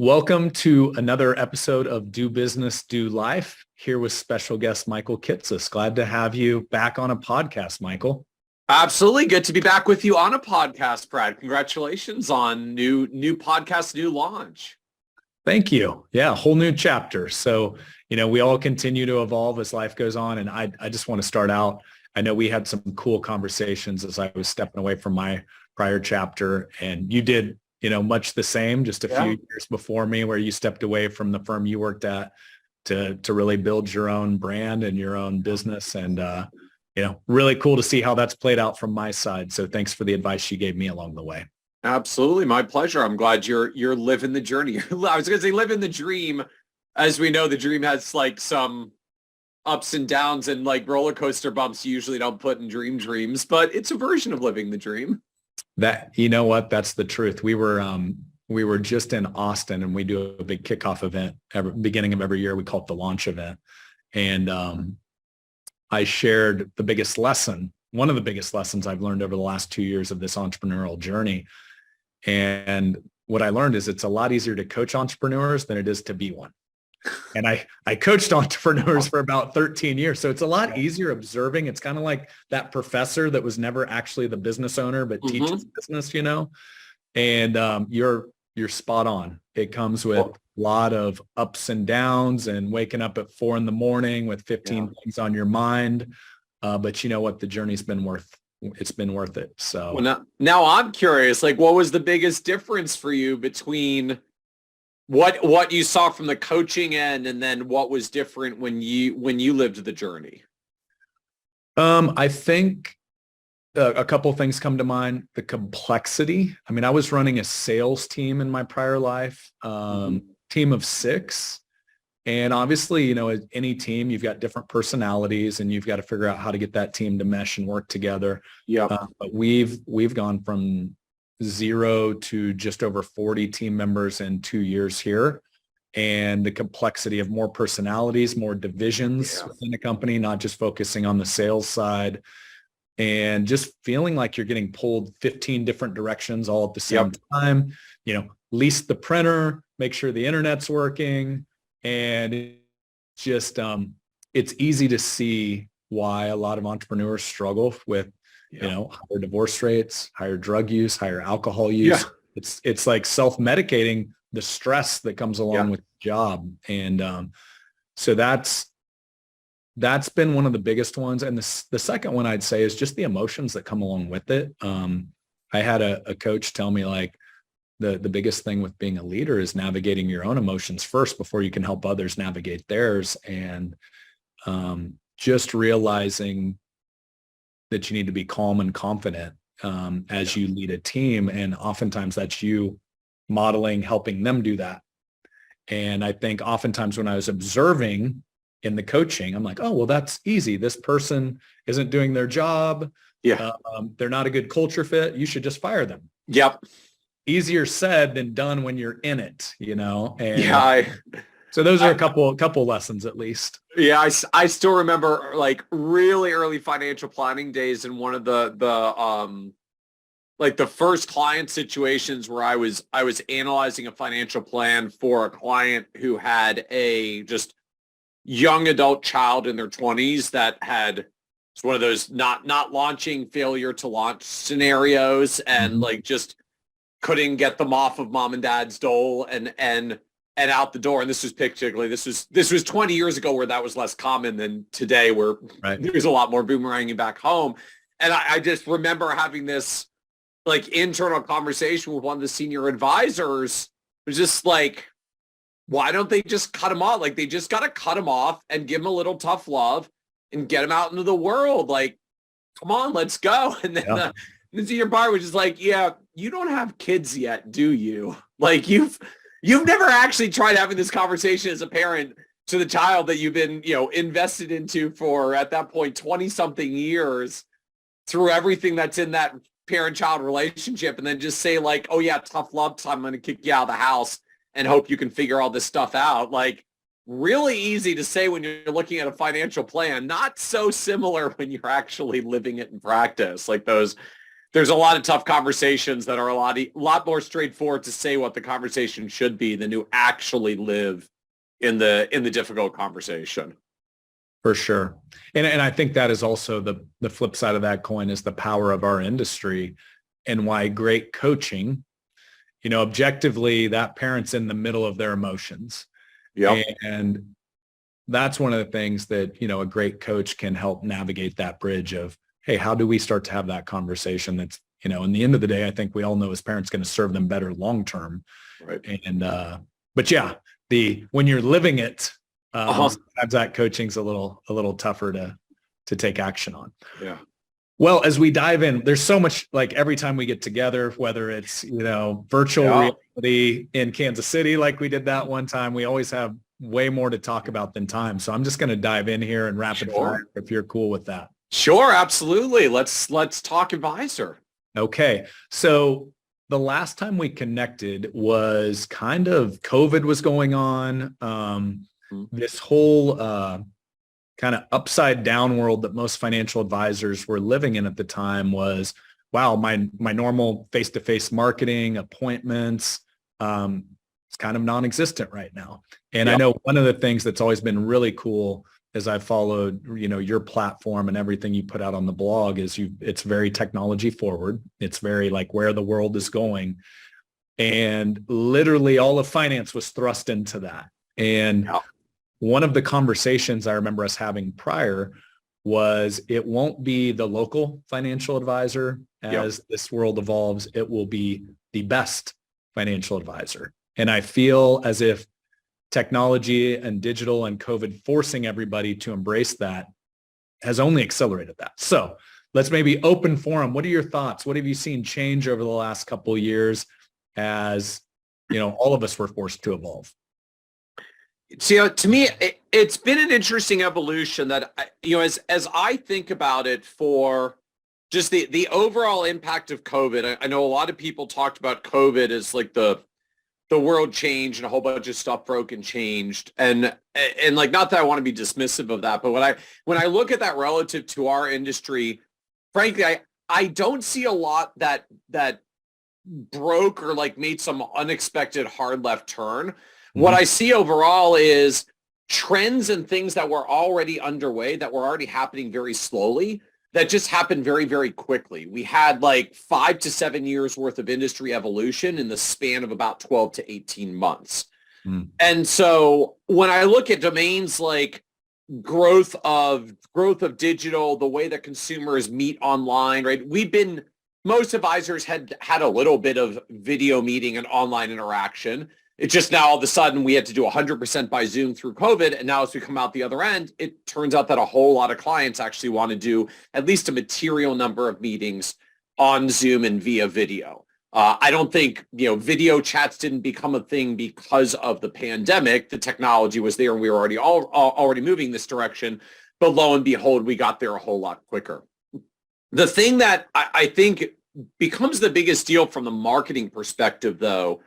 Welcome to another episode of Do Business, Do Life, here with special guest Michael Kitces. Glad to have you back on a podcast, Michael. Absolutely. Good to be back with you on a podcast, Brad. Congratulations on new podcast, new launch. Thank you. Yeah, a whole new chapter. So, we all continue to evolve as life goes on. And I just want to start out. I know we had some cool conversations as I was stepping away from my prior chapter, and you did much the same, just a few years before me, where you stepped away from the firm you worked at to really build your own brand and your own business. And, really cool to see how that's played out from my side. So thanks for the advice you gave me along the way. Absolutely. My pleasure. I'm glad you're living the journey. I was going to say living the dream. As we know, the dream has like some ups and downs and like roller coaster bumps you usually don't put in dreams, but it's a version of living the dream. That's the truth. We were just in Austin, and we do a big kickoff event beginning of every year. We call it the launch event. And I shared one of the biggest lessons I've learned over the last 2 years of this entrepreneurial journey. And what I learned is it's a lot easier to coach entrepreneurs than it is to be one. And I coached entrepreneurs for about 13 years. So it's a lot easier observing. It's kind of like that professor that was never actually the business owner, but teaches business, and you're spot on. It comes with a lot of ups and downs and waking up at 4 a.m. with 15 things on your mind. But you know what? The journey's been worth it. So now I'm curious, like, what was the biggest difference for you between what you saw from the coaching end and then what was different when you lived the journey? I think a couple of things come to mind. The complexity. I mean, I was running a sales team in my prior life, team of 6. And obviously, any team, you've got different personalities and you've got to figure out how to get that team to mesh and work together. Yeah. But we've gone from 0 to just over 40 team members in 2 years here. And the complexity of more personalities, more divisions within the company, not just focusing on the sales side, and just feeling like you're getting pulled 15 different directions all at the same time. Lease the printer, make sure the internet's working. And it's just, it's easy to see why a lot of entrepreneurs struggle with higher divorce rates, higher drug use, higher alcohol use. It's like self-medicating the stress that comes along with the job. And so that's been one of the biggest ones. And the second one I'd say is just the emotions that come along with it. I had a coach tell me, like, the biggest thing with being a leader is navigating your own emotions first before you can help others navigate theirs. And just realizing that you need to be calm and confident as you lead a team. And oftentimes that's you modeling, helping them do that. And I think oftentimes when I was observing in the coaching, I'm like, oh, well, that's easy. This person isn't doing their job. They're not a good culture fit. You should just fire them. Yep. Easier said than done when you're in it, And so those are a couple lessons at least. Yeah, I still remember like really early financial planning days, and one of the first client situations where I was analyzing a financial plan for a client who had a just young adult child in their 20s that it's one of those not launching, failure to launch scenarios, and like just couldn't get them off of mom and dad's dole and out the door. And this was 20 years ago, where that was less common than today, where there's a lot more boomeranging back home. And I just remember having this like internal conversation with one of the senior advisors. It was just like, why don't they just cut him off? Like, they just got to cut him off and give him a little tough love and get him out into the world. Like, come on, let's go. And then the senior bar was just like, yeah, you don't have kids yet, do you? Like, you've never actually tried having this conversation as a parent to the child that you've been, invested into for, at that point, 20 something years, through everything that's in that parent-child relationship, and then just say like, oh yeah, tough love time, I'm going to kick you out of the house and hope you can figure all this stuff out. Like, really easy to say when you're looking at a financial plan, not so similar when you're actually living it in practice. Like, those there's a lot of tough conversations that are a lot more straightforward to say what the conversation should be than to actually live in the difficult conversation. For sure. And I think that is also the flip side of that coin is the power of our industry and why great coaching, objectively, that parent's in the middle of their emotions. Yeah. And that's one of the things that, a great coach can help navigate that bridge of, hey, how do we start to have that conversation that's, in the end of the day, I think we all know as parents going to serve them better long-term. Right. And, but yeah, when you're living it, sometimes that coaching's a little tougher to take action on. Yeah. Well, as we dive in, there's so much, like every time we get together, whether it's, virtual reality in Kansas City, like we did that one time, we always have way more to talk about than time. So I'm just going to dive in here and rapid fire if you're cool with that. Sure. Absolutely. Let's talk advisor. Okay. So the last time we connected was kind of COVID was going on. This whole kind of upside down world that most financial advisors were living in at the time was, wow, my normal face-to-face marketing appointments, it's kind of non-existent right now. And I know one of the things that's always been really cool as I've followed, your platform and everything you put out on the blog is it's very technology forward. It's very like where the world is going. And literally all of finance was thrust into that. And one of the conversations I remember us having prior was it won't be the local financial advisor as this world evolves. It will be the best financial advisor. And I feel as if technology and digital and COVID forcing everybody to embrace that has only accelerated that. So let's maybe open forum. What are your thoughts? What have you seen change over the last couple of years as, all of us were forced to evolve? So to me, it's been an interesting evolution that, as I think about it for just the overall impact of COVID, I know a lot of people talked about COVID as like the world changed and a whole bunch of stuff broke and changed. And like, not that I want to be dismissive of that, but when I look at that relative to our industry, frankly, I don't see a lot that broke or like made some unexpected hard left turn. What I see overall is trends and things that were already underway, that were already happening very slowly, that just happened very, very quickly. We had like 5 to 7 years worth of industry evolution in the span of about 12 to 18 months. And so when I look at domains like growth of digital, the way that consumers meet online, right? Most advisors had a little bit of video meeting and online interaction. It's just now all of a sudden we had to do 100% by Zoom through COVID. And now as we come out the other end, it turns out that a whole lot of clients actually want to do at least a material number of meetings on Zoom and via video. I don't think, video chats didn't become a thing because of the pandemic. The technology was there and we were already moving this direction. But lo and behold, we got there a whole lot quicker. The thing that I think becomes the biggest deal from the marketing perspective, though,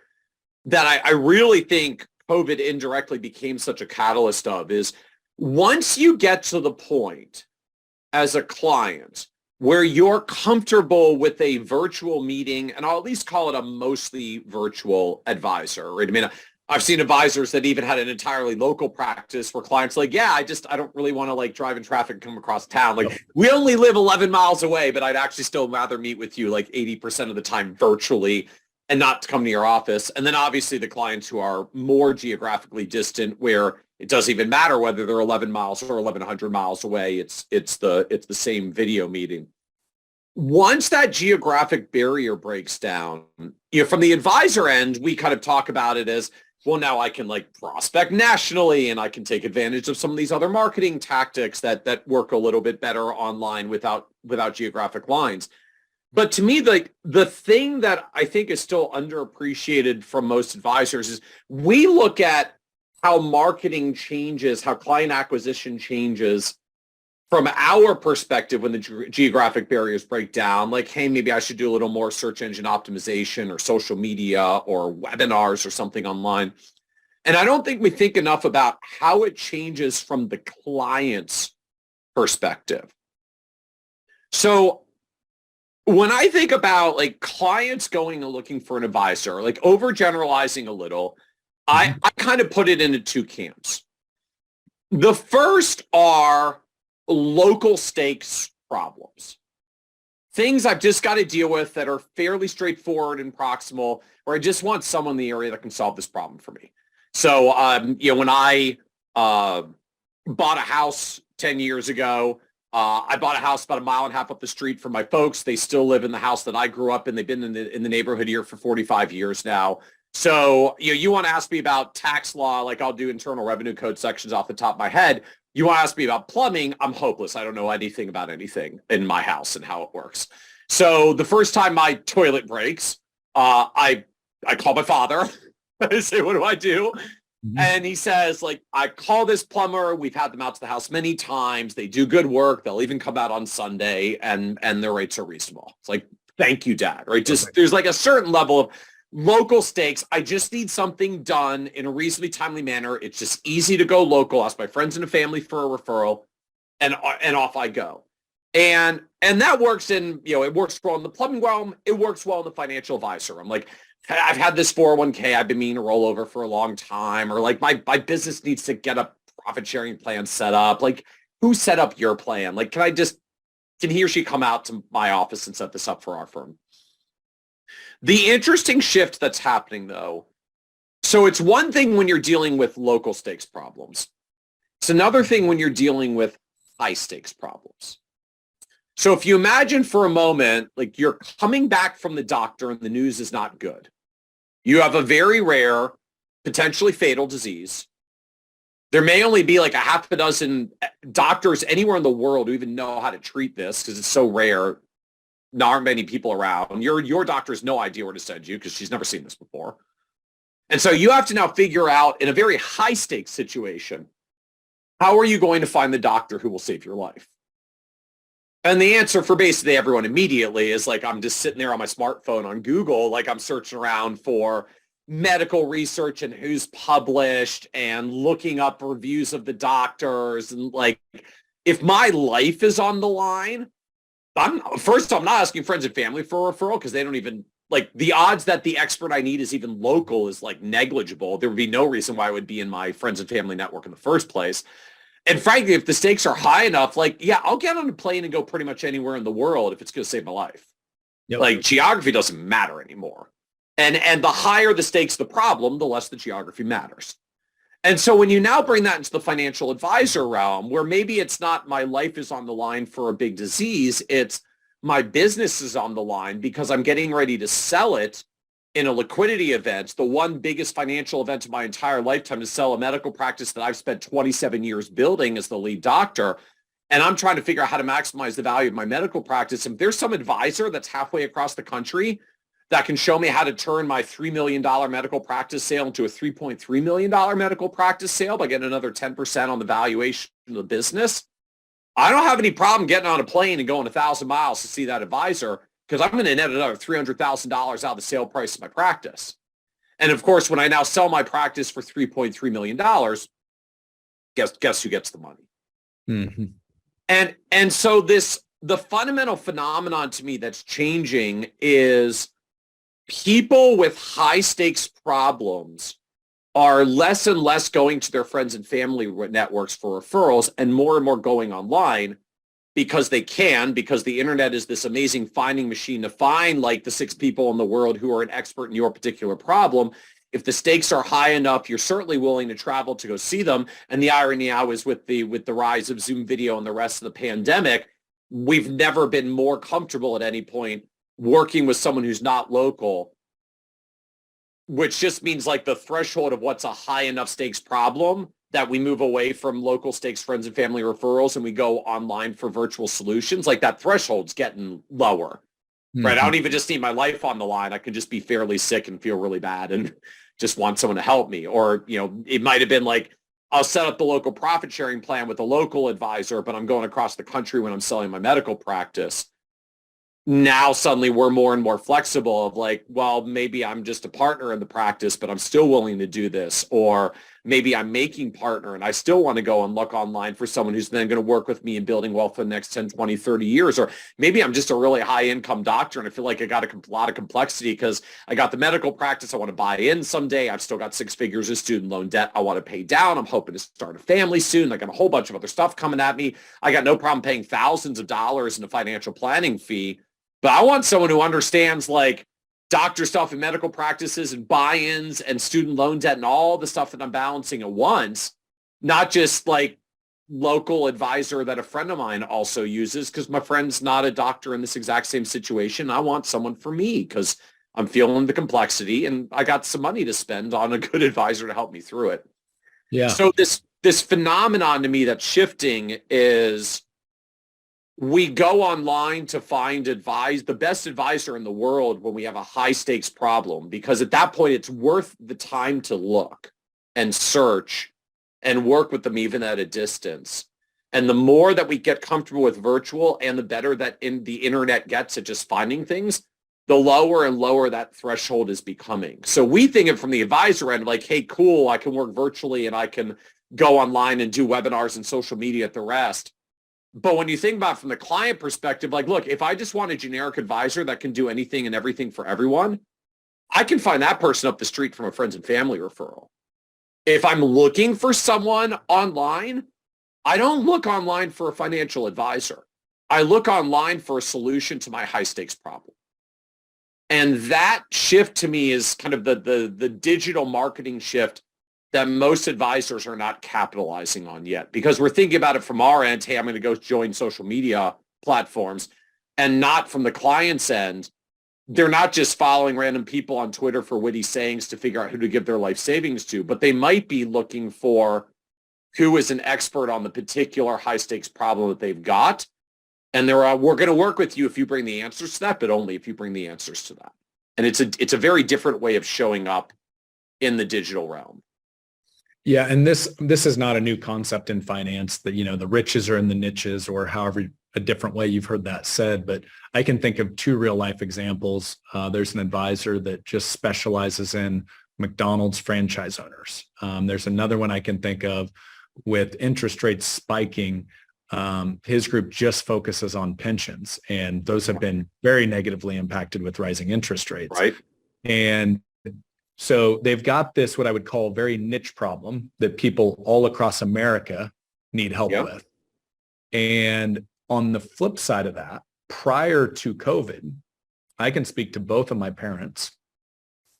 that I really think COVID indirectly became such a catalyst of is once you get to the point as a client where you're comfortable with a virtual meeting, and I'll at least call it a mostly virtual advisor, right? I mean, I've seen advisors that even had an entirely local practice where clients like, I don't really want to like drive in traffic and come across town. Like we only live 11 miles away, but I'd actually still rather meet with you like 80% of the time virtually and not to come to your office. And then obviously the clients who are more geographically distant where it doesn't even matter whether they're 11 miles or 1,100 miles away. It's the same video meeting. Once that geographic barrier breaks down, from the advisor end, we kind of talk about it as, well, now I can like prospect nationally and I can take advantage of some of these other marketing tactics that work a little bit better online without geographic lines. But to me, like the thing that I think is still underappreciated from most advisors is we look at how marketing changes, how client acquisition changes from our perspective when the geographic barriers break down. Like, hey, maybe I should do a little more search engine optimization or social media or webinars or something online. And I don't think we think enough about how it changes from the client's perspective. So when I think about like clients going and looking for an advisor, like overgeneralizing a little, I kind of put it into two camps. The first are local stakes problems. Things I've just got to deal with that are fairly straightforward and proximal, or I just want someone in the area that can solve this problem for me. So, when I bought a house 10 years ago, I bought a house about 1.5 miles up the street from my folks. They still live in the house that I grew up in. They've been in the neighborhood here for 45 years now. So, you want to ask me about tax law, like I'll do Internal Revenue Code sections off the top of my head. You want to ask me about plumbing, I'm hopeless. I don't know anything about anything in my house and how it works. So the first time my toilet breaks, I call my father. I say, what do I do? And he says, like, I call this plumber. We've had them out to the house many times. They do good work. They'll even come out on Sunday, and their rates are reasonable. It's like, thank you, Dad. Right? Just there's like a certain level of local stakes. I just need something done in a reasonably timely manner. It's just easy to go local. Ask my friends and family for a referral, and off I go. And that works it works well in the plumbing realm. It works well in the financial advisor. I'm like, I've had this 401k I've been meaning to roll over for a long time, or like my business needs to get a profit sharing plan set up. Like, who set up your plan? Like, can he or she come out to my office and set this up for our firm? The interesting shift that's happening, though, so it's one thing when you're dealing with local stakes problems. It's another thing when you're dealing with high stakes problems. So if you imagine for a moment, like you're coming back from the doctor and the news is not good. You have a very rare, potentially fatal disease. There may only be like 6 doctors anywhere in the world who even know how to treat this because it's so rare. There aren't many people around. Your doctor has no idea where to send you because she's never seen this before. And so you have to now figure out in a very high stakes situation, how are you going to find the doctor who will save your life? And the answer for basically everyone immediately is like, I'm just sitting there on my smartphone on Google, like I'm searching around for medical research and who's published and looking up reviews of the doctors. And like, if my life is on the line, I'm not asking friends and family for a referral because they don't even, like, the odds that the expert I need is even local is like negligible. There would be no reason why I would be in my friends and family network in the first place. And frankly, if the stakes are high enough, like, yeah, I'll get on a plane and go pretty much anywhere in the world if it's going to save my life. Yep. Like, geography doesn't matter anymore. And the higher the stakes the problem, the less the geography matters. And so when you now bring that into the financial advisor realm, where maybe it's not my life is on the line for a big disease, it's my business is on the line because I'm getting ready to sell it in a liquidity event, the one biggest financial event of my entire lifetime, to sell a medical practice that I've spent 27 years building as the lead doctor. And I'm trying to figure out how to maximize the value of my medical practice. And if there's some advisor that's halfway across the country that can show me how to turn my $3 million medical practice sale into a $3.3 million medical practice sale by getting another 10% on the valuation of the business, I don't have any problem getting on a plane and going 1,000 miles to see that advisor, because I'm going to net another $300,000 out of the sale price of my practice. And of course, when I now sell my practice for $3.3 million, guess who gets the money? Mm-hmm. And so the fundamental phenomenon to me that's changing is people with high stakes problems are less and less going to their friends and family networks for referrals and more going online because they can, because the internet is this amazing finding machine to find like the 6 people in the world who are an expert in your particular problem. If the stakes are high enough, you're certainly willing to travel to go see them. And the irony now is with the rise of Zoom video and the rest of the pandemic, we've never been more comfortable at any point working with someone who's not local, which just means like the threshold of what's a high enough stakes problem that we move away from local stakes friends and family referrals and we go online for virtual solutions. Like that threshold's getting lower, right? I don't even just need my life on the line. I could just be fairly sick and feel really bad and just want someone to help me. Or, it might've been like, I'll set up the local profit sharing plan with a local advisor, but I'm going across the country when I'm selling my medical practice. Now suddenly we're more and more flexible of like, well, maybe I'm just a partner in the practice, but I'm still willing to do this. Or maybe I'm making partner and I still want to go and look online for someone who's then going to work with me in building wealth for the next 10, 20, 30 years. Or maybe I'm just a really high income doctor and I feel like I got a lot of complexity because I got the medical practice I want to buy in someday. I've still got 6 figures of student loan debt I want to pay down. I'm hoping to start a family soon. I got a whole bunch of other stuff coming at me. I got no problem paying thousands of dollars in a financial planning fee, but I want someone who understands like doctor stuff and medical practices and buy-ins and student loan debt and all the stuff that I'm balancing at once, not just like local advisor that a friend of mine also uses because my friend's not a doctor in this exact same situation. I want someone for me because I'm feeling the complexity and I got some money to spend on a good advisor to help me through it. Yeah. So this phenomenon to me that's shifting is we go online to find the best advisor in the world when we have a high stakes problem, because at that point it's worth the time to look and search and work with them even at a distance. And the more that we get comfortable with virtual and the better that the internet gets at just finding things, the lower and lower that threshold is becoming. So we think of from the advisor end, like, hey, cool, I can work virtually and I can go online and do webinars and social media at the rest. But when you think about it from the client perspective, like, look, if I just want a generic advisor that can do anything and everything for everyone, I can find that person up the street from a friends and family referral. If I'm looking for someone online, I don't look online for a financial advisor. I look online for a solution to my high stakes problem. And that shift to me is kind of the digital marketing shift that most advisors are not capitalizing on yet, because we're thinking about it from our end. Hey, I'm going to go join social media platforms, and not from the client's end. They're not just following random people on Twitter for witty sayings to figure out who to give their life savings to, but they might be looking for who is an expert on the particular high stakes problem that they've got. And we're going to work with you if you bring the answers to that, but only if you bring the answers to that. And it's a very different way of showing up in the digital realm. Yeah, and this is not a new concept in finance that, the riches are in the niches, or however a different way you've heard that said. But I can think of 2 real life examples. There's an advisor that just specializes in McDonald's franchise owners. There's another one I can think of with interest rates spiking. His group just focuses on pensions, and those have been very negatively impacted with rising interest rates. Right. And so they've got this, what I would call, very niche problem that people all across America need help with. And on the flip side of that, prior to COVID, I can speak to both of my parents.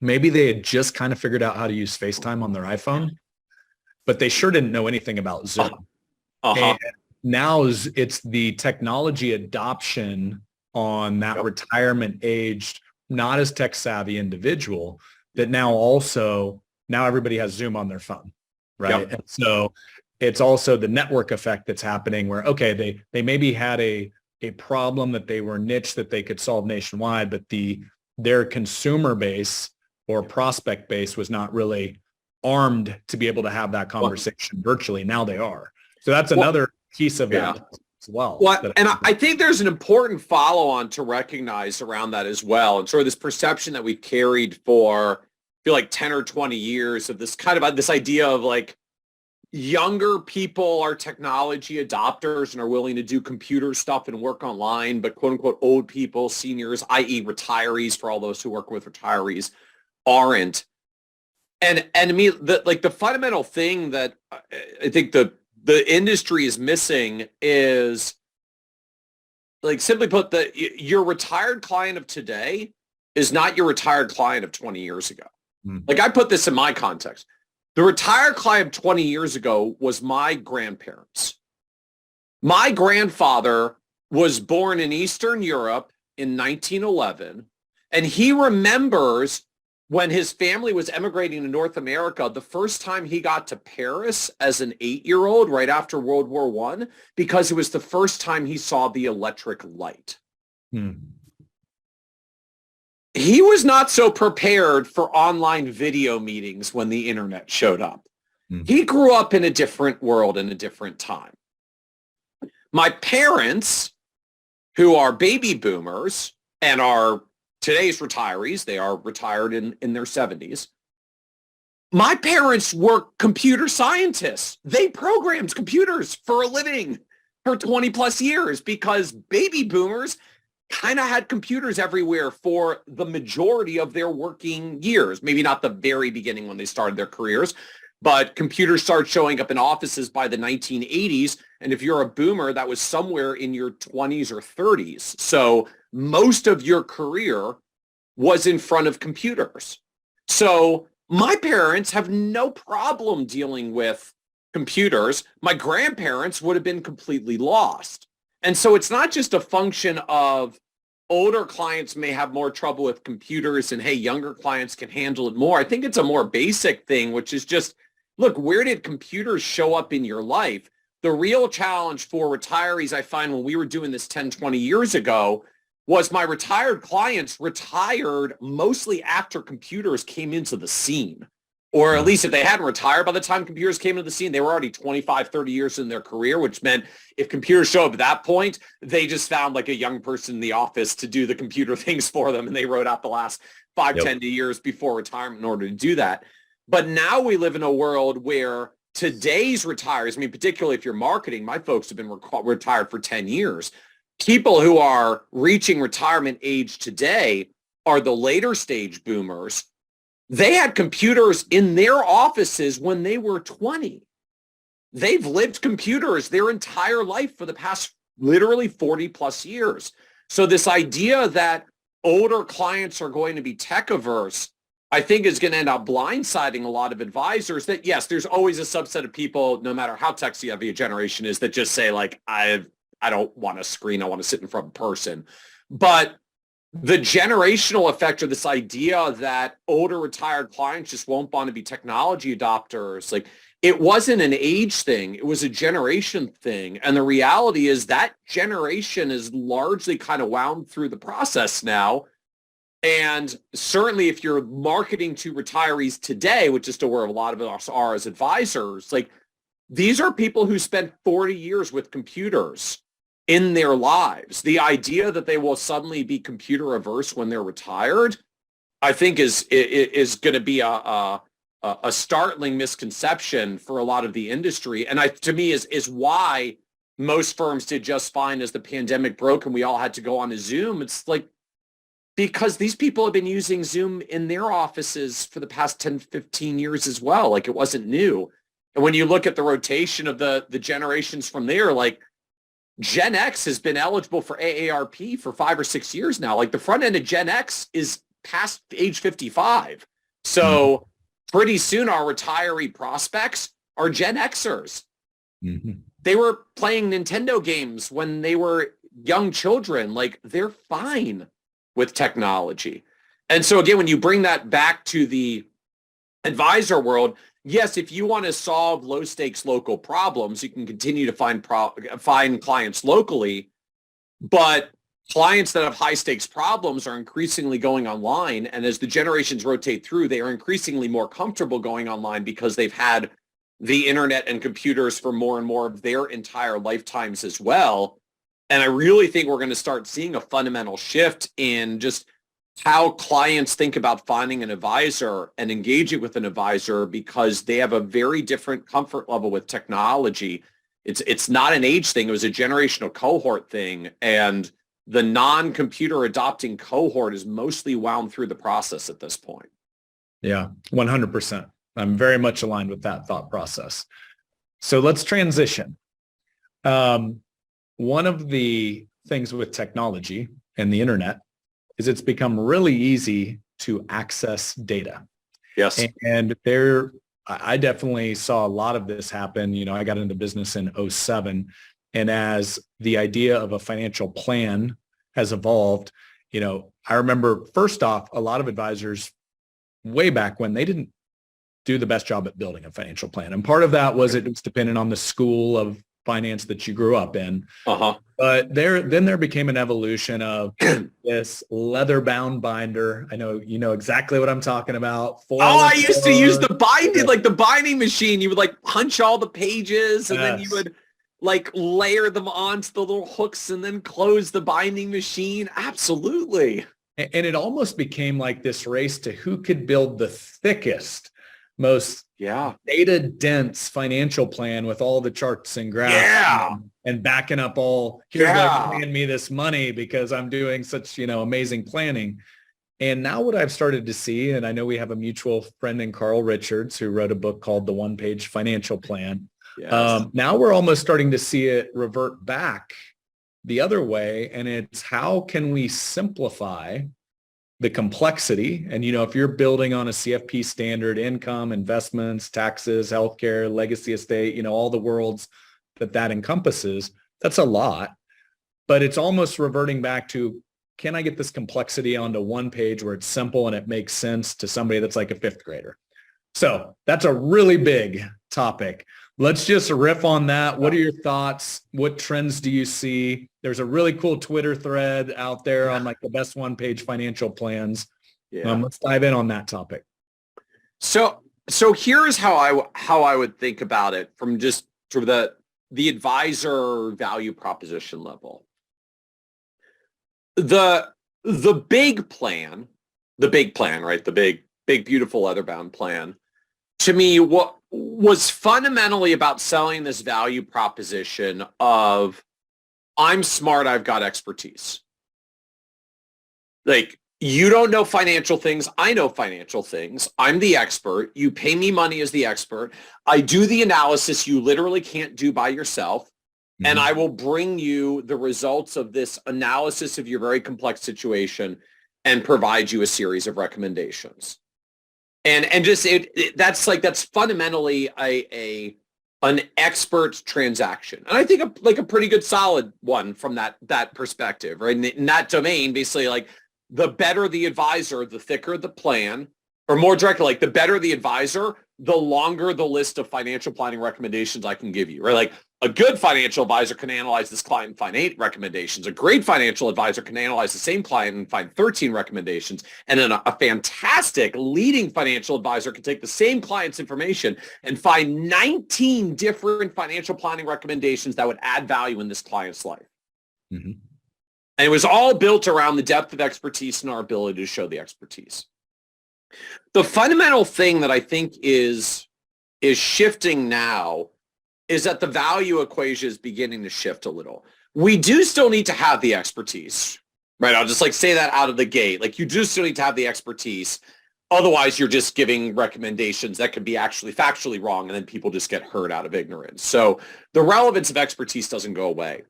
Maybe they had just kind of figured out how to use FaceTime on their iPhone, but they sure didn't know anything about Zoom. And now it's the technology adoption on that retirement aged, not as tech savvy individual that now everybody has Zoom on their phone, right? And so it's also the network effect that's happening where, okay, they maybe had a problem that they were niche that they could solve nationwide, but their consumer base or prospect base was not really armed to be able to have that conversation virtually. Now they are. So that's another piece of it as well. And I think there's an important follow-on to recognize around that as well. And sort of this perception that we've carried for, I feel like 10 or 20 years of this kind of this idea of like younger people are technology adopters and are willing to do computer stuff and work online, but quote unquote old people, seniors, i.e. retirees, for all those who work with retirees, aren't. And to me, the fundamental thing that I think the industry is missing is, like, simply put, your retired client of today is not your retired client of 20 years ago. Like, I put this in my context. The retired client 20 years ago was my grandparents. My grandfather was born in Eastern Europe in 1911, and he remembers when his family was emigrating to North America, the first time he got to Paris as an 8-year-old right after World War I, because it was the first time he saw the electric light. He was not so prepared for online video meetings when the internet showed up. He grew up in a different world in a different time. My parents, who are baby boomers and are today's retirees, they are retired in their 70s. My parents were computer scientists. They programmed computers for a living for 20 plus years because baby boomers kind of had computers everywhere for the majority of their working years. Maybe not the very beginning when they started their careers, but computers started showing up in offices by the 1980s. And if you're a boomer, that was somewhere in your 20s or 30s. So most of your career was in front of computers. So my parents have no problem dealing with computers. My grandparents would have been completely lost. And so it's not just a function of older clients may have more trouble with computers and, hey, younger clients can handle it more. I think it's a more basic thing, which is just, look, where did computers show up in your life? The real challenge for retirees, I find when we were doing this 10, 20 years ago, was my retired clients retired mostly after computers came into the scene. Or at least if they hadn't retired by the time computers came into the scene, they were already 25, 30 years in their career, which meant if computers show up at that point, they just found like a young person in the office to do the computer things for them. And they wrote out the last 5, 10 years before retirement in order to do that. But now we live in a world where today's retirees, I mean, particularly if you're marketing, my folks have been retired for 10 years. People who are reaching retirement age today are the later stage boomers. They had computers in their offices when they were 20. They've lived computers their entire life for the past literally 40 plus years. So this idea that older clients are going to be tech averse, I think is going to end up blindsiding a lot of advisors that, yes, there's always a subset of people, no matter how tech savvy a generation is, that just say like, I don't want a screen. I want to sit in front of a person. But the generational effect of this idea that older retired clients just won't want to be technology adopters, like it wasn't an age thing. It was a generation thing. And the reality is that generation is largely kind of wound through the process now. And certainly if you're marketing to retirees today, which is still where a lot of us are as advisors, like these are people who spent 40 years with computers in their lives. The idea that they will suddenly be computer averse when they're retired, I think is going to be a startling misconception for a lot of the industry. And to me is why most firms did just fine as the pandemic broke and we all had to go on to Zoom. It's like, because these people have been using Zoom in their offices for the past 10, 15 years as well. Like it wasn't new. And when you look at the rotation of the generations from there, like Gen X has been eligible for AARP for 5 or 6 years now. Like the front end of Gen X is past age 55. So pretty soon our retiree prospects are Gen Xers. They were playing Nintendo games when they were young children. Like they're fine with technology. And so again, when you bring that back to the advisor world, yes, if you want to solve low stakes local problems, you can continue to find clients locally, but clients that have high stakes problems are increasingly going online. And as the generations rotate through, they are increasingly more comfortable going online because they've had the internet and computers for more and more of their entire lifetimes as well. And I really think we're going to start seeing a fundamental shift in just how clients think about finding an advisor and engaging with an advisor because they have a very different comfort level with technology. It's not an age thing. It was a generational cohort thing. And the non-computer adopting cohort is mostly wound through the process at this point. Yeah, 100%. I'm very much aligned with that thought process. So let's transition. One of the things with technology and the internet is it's become really easy to access data. Yes. And I definitely saw a lot of this happen. You know, I got into business in 2007. And as the idea of a financial plan has evolved, you know, I remember first off, a lot of advisors way back when they didn't do the best job at building a financial plan. And part of that was it was dependent on the school of finance that you grew up in. But there became an evolution of this leather-bound binder. I know you know exactly what I'm talking about. I used to use the binding, like the binding machine. You would like punch all the pages and then you would like layer them onto the little hooks and then close the binding machine. Absolutely. And it almost became like this race to who could build the thickest, most Yeah. data dense financial plan with all the charts and graphs Yeah. and backing up all, here's why you're paying me this money because I'm doing such, amazing planning. And now what I've started to see, and I know we have a mutual friend in Carl Richards who wrote a book called The One Page Financial Plan. Yes. Now we're almost starting to see it revert back the other way. And it's how can we simplify the complexity? And, if you're building on a CFP standard, income, investments, taxes, healthcare, legacy estate, all the worlds that encompasses, that's a lot. But it's almost reverting back to, can I get this complexity onto one page where it's simple and it makes sense to somebody that's like a fifth grader? So that's a really big topic. Let's just riff on that. What are your thoughts? What trends do you see? There's a really cool Twitter thread out there on like the best one-page financial plans. Yeah. Let's dive in on that topic. So here's how I would think about it from just sort of the advisor value proposition level. The big plan, right? The big beautiful leather-bound plan. To me, what was fundamentally about selling this value proposition of I'm smart, I've got expertise. Like, you don't know financial things, I know financial things. I'm the expert. You pay me money as the expert. I do the analysis you literally can't do by yourself. Mm-hmm. And I will bring you the results of this analysis of your very complex situation and provide you a series of recommendations. And just that's fundamentally an expert transaction, and I think a pretty good solid one from that perspective, right? In that domain, basically, like the better the advisor, the thicker the plan, or more directly, like the better the advisor, the longer the list of financial planning recommendations I can give you, right? Like a good financial advisor can analyze this client and find 8 recommendations. A great financial advisor can analyze the same client and find 13 recommendations. And then a fantastic leading financial advisor can take the same client's information and find 19 different financial planning recommendations that would add value in this client's life. Mm-hmm. And it was all built around the depth of expertise and our ability to show the expertise. The fundamental thing that I think is shifting now is that the value equation is beginning to shift a little. We do still need to have the expertise, right? I'll just say that out of the gate. Like, you do still need to have the expertise. Otherwise, you're just giving recommendations that could be actually factually wrong, and then people just get hurt out of ignorance. So the relevance of expertise doesn't go away.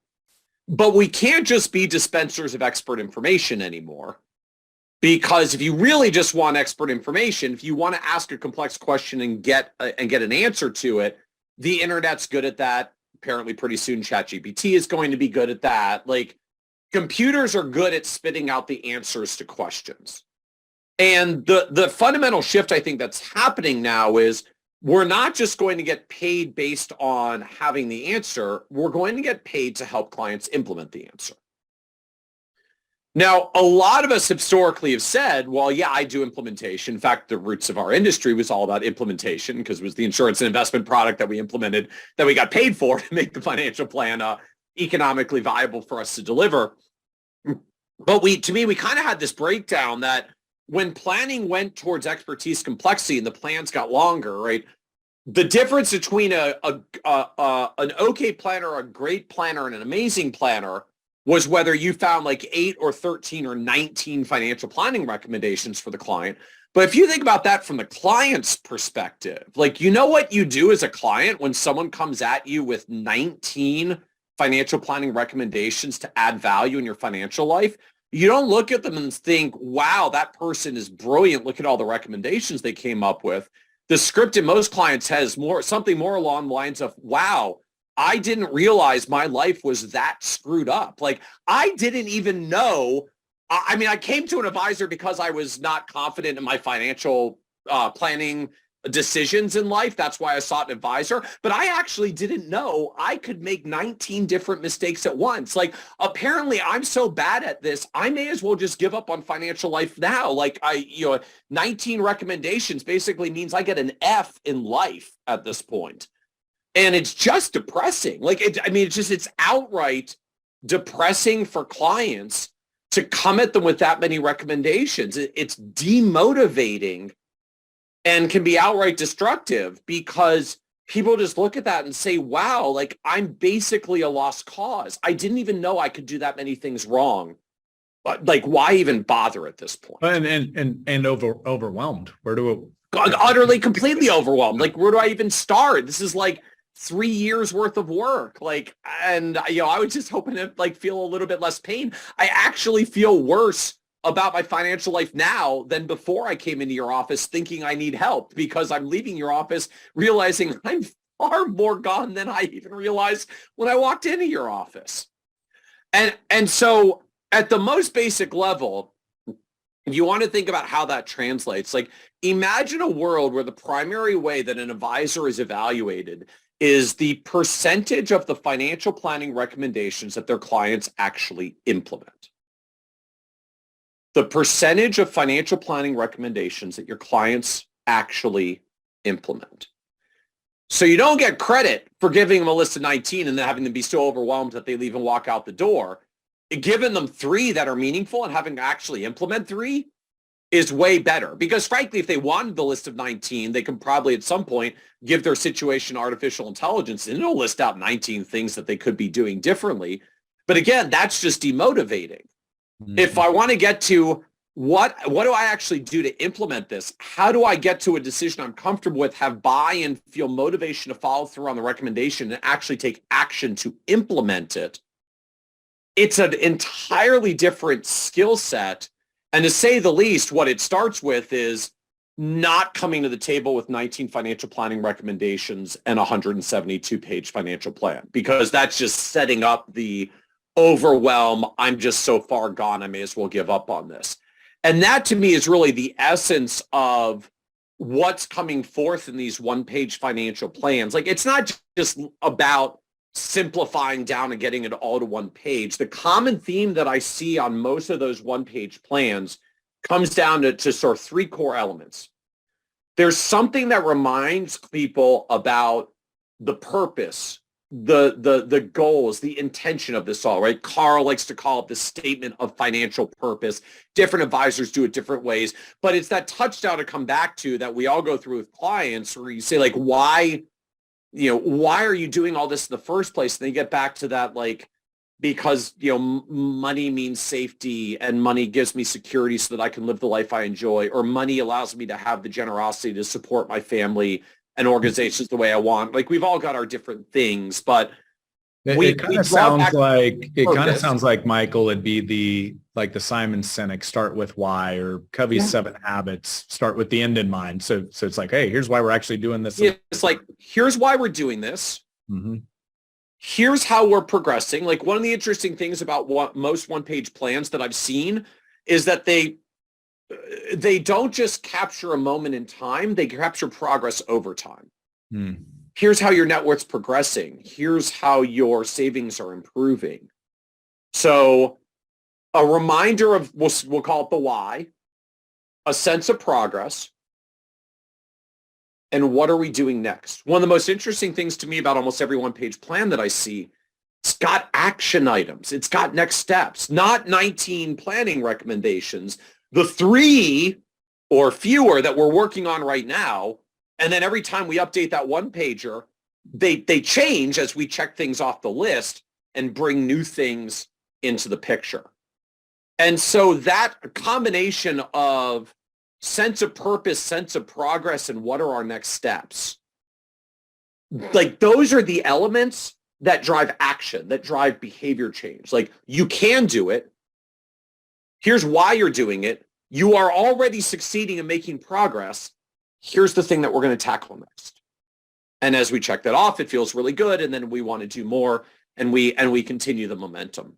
But we can't just be dispensers of expert information anymore. Because if you really just want expert information, if you want to ask a complex question and get an answer to it, the internet's good at that. Apparently pretty soon ChatGPT is going to be good at that. Like, computers are good at spitting out the answers to questions. And the fundamental shift I think that's happening now is we're not just going to get paid based on having the answer. We're going to get paid to help clients implement the answer. Now, a lot of us historically have said, well, yeah, I do implementation. In fact, the roots of our industry was all about implementation because it was the insurance and investment product that we implemented that we got paid for to make the financial plan economically viable for us to deliver. But we kind of had this breakdown that when planning went towards expertise complexity and the plans got longer, right? The difference between an okay planner, a great planner, and an amazing planner was whether you found like 8 or 13 or 19 financial planning recommendations for the client. But if you think about that from the client's perspective, like, what you do as a client when someone comes at you with 19 financial planning recommendations to add value in your financial life, you don't look at them and think, wow, that person is brilliant. Look at all the recommendations they came up with. The script in most clients has something more along the lines of, wow, I didn't realize my life was that screwed up. Like, I didn't even know. I came to an advisor because I was not confident in my financial planning decisions in life. That's why I sought an advisor. But I actually didn't know I could make 19 different mistakes at once. Like, apparently I'm so bad at this, I may as well just give up on financial life now. Like, 19 recommendations basically means I get an F in life at this point. And it's just depressing. Like, it's outright depressing for clients to come at them with that many recommendations. It's demotivating and can be outright destructive because people just look at that and say, wow, like I'm basically a lost cause. I didn't even know I could do that many things wrong. But like, why even bother at this point? And overwhelmed. Where do utterly, completely overwhelmed. Like, where do I even start? This is like 3 years worth of work. Like, and I was just hoping to like feel a little bit less pain. I actually feel worse about my financial life now than before I came into your office thinking I need help, because I'm leaving your office realizing I'm far more gone than I even realized when I walked into your office. And so at the most basic level, you want to think about how that translates. Like, imagine a world where the primary way that an advisor is evaluated is the percentage of the financial planning recommendations that their clients actually implement. The percentage of financial planning recommendations that your clients actually implement. So you don't get credit for giving them a list of 19 and then having them be so overwhelmed that they leave and walk out the door. Giving them 3 that are meaningful and having to actually implement 3 is way better. Because frankly, if they wanted the list of 19, they could probably at some point give their situation artificial intelligence and it'll list out 19 things that they could be doing differently. But again, that's just demotivating. Mm-hmm. If I want to get to what do I actually do to implement this? How do I get to a decision I'm comfortable with, have buy-in, feel motivation to follow through on the recommendation and actually take action to implement it? It's an entirely different skill set. And to say the least, what it starts with is not coming to the table with 19 financial planning recommendations and a 172-page financial plan, because that's just setting up the overwhelm. I'm just so far gone, I may as well give up on this. And that to me is really the essence of what's coming forth in these one-page financial plans. Like, it's not just about simplifying down and getting it all to one page. The common theme that I see on most of those one-page plans comes down to sort of 3 core elements. There's something that reminds people about the purpose, the goals, the intention of this all, right? Carl likes to call it the statement of financial purpose. Different advisors do it different ways, but it's that touchdown to come back to that we all go through with clients where you say, like, why are you doing all this in the first place? And they get back to that, like, because, money means safety and money gives me security so that I can live the life I enjoy, or money allows me to have the generosity to support my family and organizations the way I want. Like, we've all got our different things, but it kind of sounds like, Michael, it'd be the Simon Sinek, start with why, or Covey's 7 Habits, start with the end in mind. So it's like, hey, here's why we're actually doing this. It's like, here's why we're doing this. Mm-hmm. Here's how we're progressing. Like, one of the interesting things about most one-page plans that I've seen is that they don't just capture a moment in time, they capture progress over time. Here's how your net worth's progressing. Here's how your savings are improving. So a reminder of, we'll call it the why, a sense of progress, and what are we doing next? One of the most interesting things to me about almost every one-page plan that I see, it's got action items. It's got next steps, not 19 planning recommendations, the 3 or fewer that we're working on right now. And then every time we update that one-pager, they change as we check things off the list and bring new things into the picture. And so that combination of sense of purpose, sense of progress, and what are our next steps, like, those are the elements that drive action, that drive behavior change. Like, you can do it. Here's why you're doing it. You are already succeeding and making progress. Here's the thing that we're going to tackle next. And as we check that off, it feels really good. And then we want to do more, and we continue the momentum.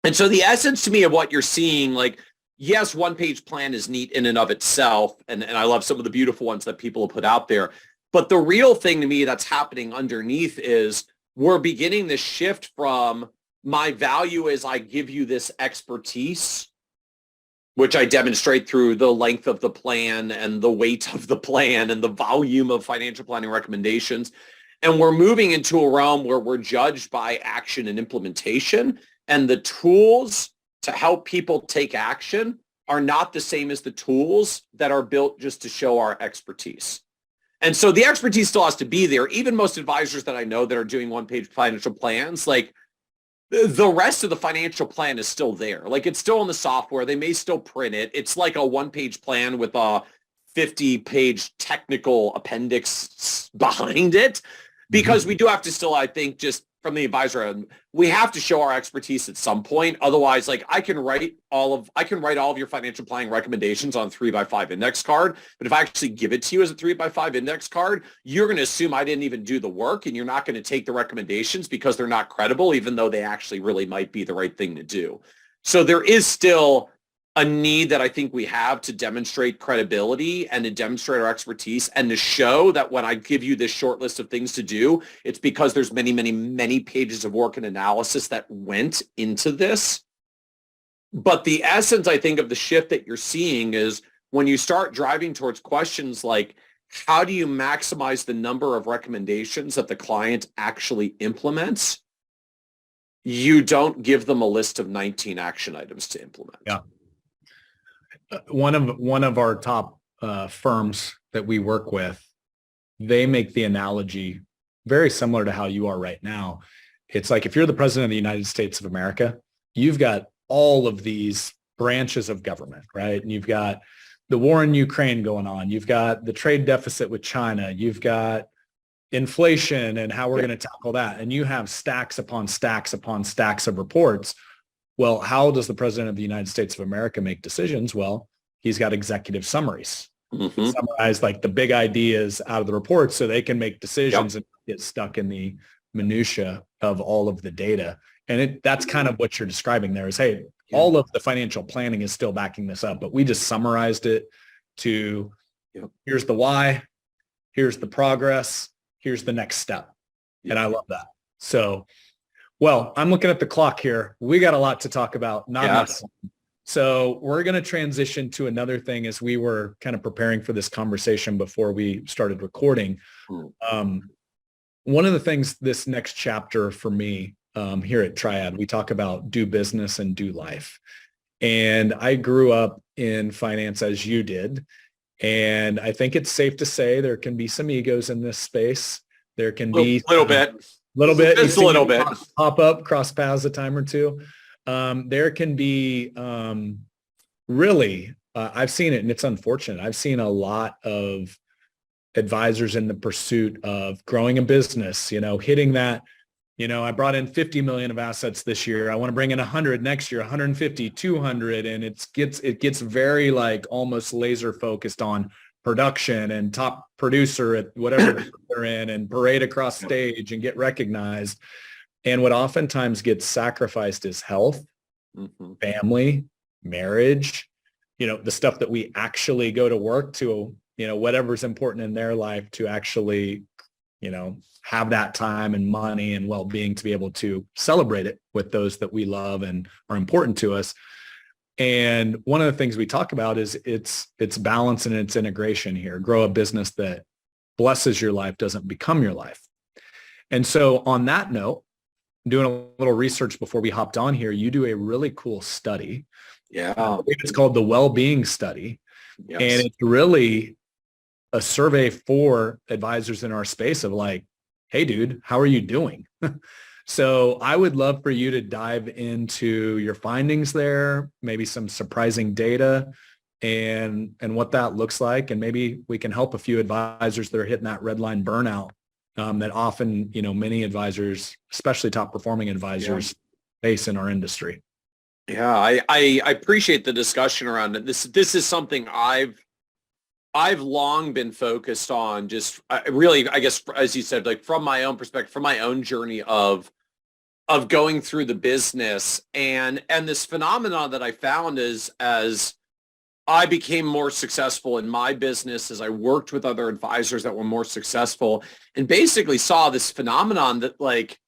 And so the essence to me of what you're seeing, like, yes, one-page plan is neat in and of itself. And I love some of the beautiful ones that people have put out there. But the real thing to me that's happening underneath is we're beginning this shift from my value is I give you this expertise, which I demonstrate through the length of the plan and the weight of the plan and the volume of financial planning recommendations. And we're moving into a realm where we're judged by action and implementation, and the tools to help people take action are not the same as the tools that are built just to show our expertise. And so the expertise still has to be there. Even most advisors that I know that are doing one-page financial plans, like the rest of the financial plan is still there. Like it's still in the software. They may still print it. It's like a one-page plan with a 50-page technical appendix behind it, because we do have to still, I think, just from the advisor, we have to show our expertise at some point. Otherwise, like I can write all of your financial planning recommendations on 3x5 index card. But if I actually give it to you as a 3x5 index card, you're going to assume I didn't even do the work, and you're not going to take the recommendations because they're not credible, even though they actually really might be the right thing to do. So there is still a need that I think we have to demonstrate credibility and to demonstrate our expertise and to show that when I give you this short list of things to do, it's because there's many, many, many pages of work and analysis that went into this. But the essence, I think, of the shift that you're seeing is when you start driving towards questions like, how do you maximize the number of recommendations that the client actually implements? You don't give them a list of 19 action items to implement. Yeah. One of our top firms that we work with, they make the analogy very similar to how you are right now. It's like if you're the president of the United States of America, you've got all of these branches of government, right? And you've got the war in Ukraine going on. You've got the trade deficit with China. You've got inflation and how we're going to tackle that. And you have stacks upon stacks upon stacks of reports. Well, how does the president of the United States of America make decisions? Well, he's got executive summaries. Summarize like the big ideas out of the report so they can make decisions and get stuck in the minutia of all of the data. And that's kind of what you're describing there is, hey, all of the financial planning is still backing this up, but we just summarized it to here's the why, here's the progress, here's the next step. And I love that. So, well, I'm looking at the clock here. We got a lot to talk about. Not much. So we're going to transition to another thing as we were kind of preparing for this conversation before we started recording. One of the things this next chapter for me here at Triad, we talk about do business and do life. And I grew up in finance as you did. And I think it's safe to say there can be some egos in this space. There can be a little bit. Just a little bit. Pop up, cross paths a time or two. There can be really, I've seen it and it's unfortunate. I've seen a lot of advisors in the pursuit of growing a business, hitting that, I brought in 50 million of assets this year. I want to bring in 100 next year, 150, 200. And it gets very like almost laser focused on production and top producer at whatever they're in and parade across stage and get recognized. And what oftentimes gets sacrificed is health, family, marriage, the stuff that we actually go to work to, whatever's important in their life to actually, have that time and money and well-being to be able to celebrate it with those that we love and are important to us. And one of the things we talk about is it's balance and its integration here. Grow a business that blesses your life, doesn't become your life. And so on that note, doing a little research before we hopped on here, you do a really cool study. It's called the Well-Being Study. And it's really a survey for advisors in our space of like, hey, dude, how are you doing? So I would love for you to dive into your findings there, maybe some surprising data and what that looks like. And maybe we can help a few advisors that are hitting that red line burnout that often, many advisors, especially top performing advisors, face in our industry. Yeah, I appreciate the discussion around it. This is something I've long been focused on, just really, I guess, as you said, like from my own perspective, from my own journey of going through the business and this phenomenon that I found is as I became more successful in my business, as I worked with other advisors that were more successful, and basically saw this phenomenon that like,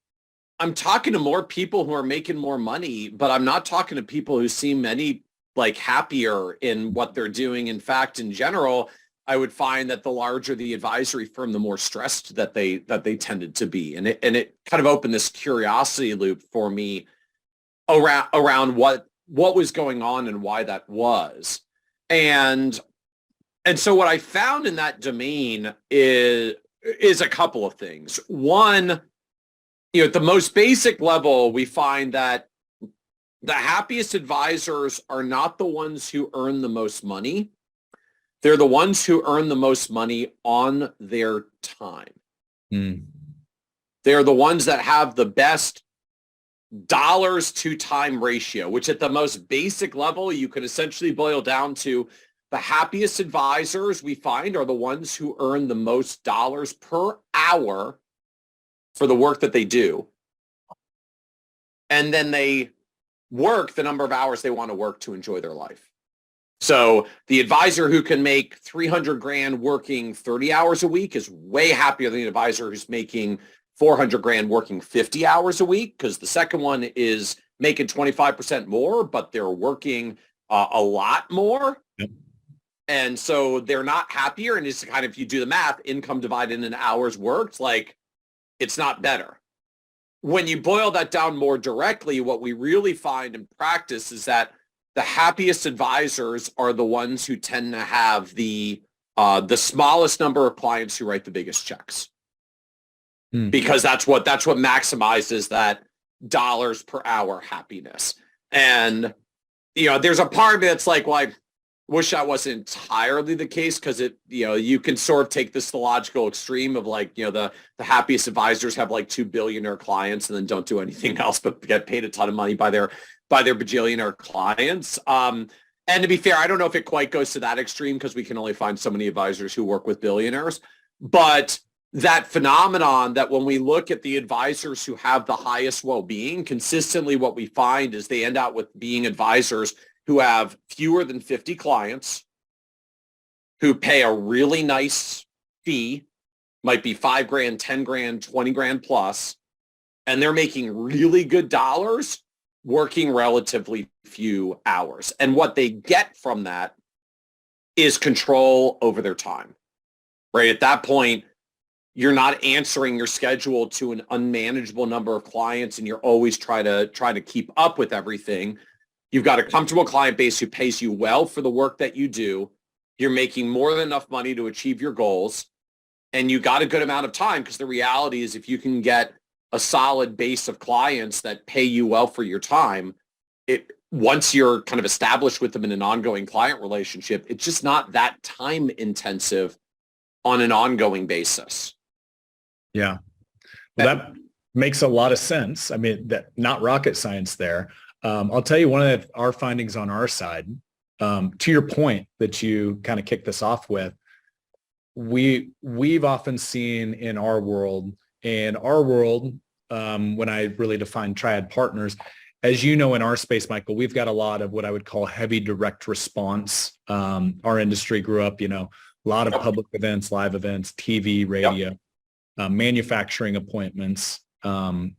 I'm talking to more people who are making more money, but I'm not talking to people who seem any like happier in what they're doing. In fact, in general, I would find that the larger the advisory firm, the more stressed that they tended to be. And it kind of opened this curiosity loop for me around what what was going on and why that was. And so what I found in that domain is a couple of things. One, at the most basic level, we find that the happiest advisors are not the ones who earn the most money. They're the ones who earn the most money on their time. They're the ones that have the best dollars to time ratio, which at the most basic level, you could essentially boil down to the happiest advisors we find are the ones who earn the most dollars per hour for the work that they do. And then they work the number of hours they want to work to enjoy their life. So the advisor who can make 300 grand working 30 hours a week is way happier than the advisor who's making 400 grand working 50 hours a week, because the second one is making 25% more, but they're working a lot more. Yep. And so they're not happier. And it's kind of, if you do the math, income divided into hours worked, like it's not better. When you boil that down more directly, what we really find in practice is that the happiest advisors are the ones who tend to have the smallest number of clients who write the biggest checks. Because that's what maximizes that dollars per hour happiness. And, there's a part of it that's like, well, I wish that wasn't entirely the case, because you can sort of take this to the logical extreme of like, the happiest advisors have like 2 billionaire clients and then don't do anything else but get paid a ton of money by their bajillionaire clients. And to be fair, I don't know if it quite goes to that extreme, because we can only find so many advisors who work with billionaires. But that phenomenon that when we look at the advisors who have the highest well-being, consistently what we find is they end up with being advisors who have fewer than 50 clients, who pay a really nice fee, might be 5 grand, 10 grand, 20 grand plus, and they're making really good dollars working relatively few hours. And what they get from that is control over their time, right? At that point, you're not answering your schedule to an unmanageable number of clients, and you're always trying to keep up with everything. You've got a comfortable client base who pays you well for the work that you do. You're making more than enough money to achieve your goals, and you got a good amount of time, because the reality is if you can get a solid base of clients that pay you well for your time, once you're kind of established with them in an ongoing client relationship, it's just not that time intensive on an ongoing basis. Yeah. Well, that makes a lot of sense. I mean, that not rocket science there. I'll tell you one of our findings on our side, to your point that you kind of kicked this off with, we've often seen in our world, when I really define triad partners, as you know, in our space, Michael, we've got a lot of what I would call heavy direct response. Our industry grew up, a lot of public events, live events, TV, radio. Manufacturing appointments. And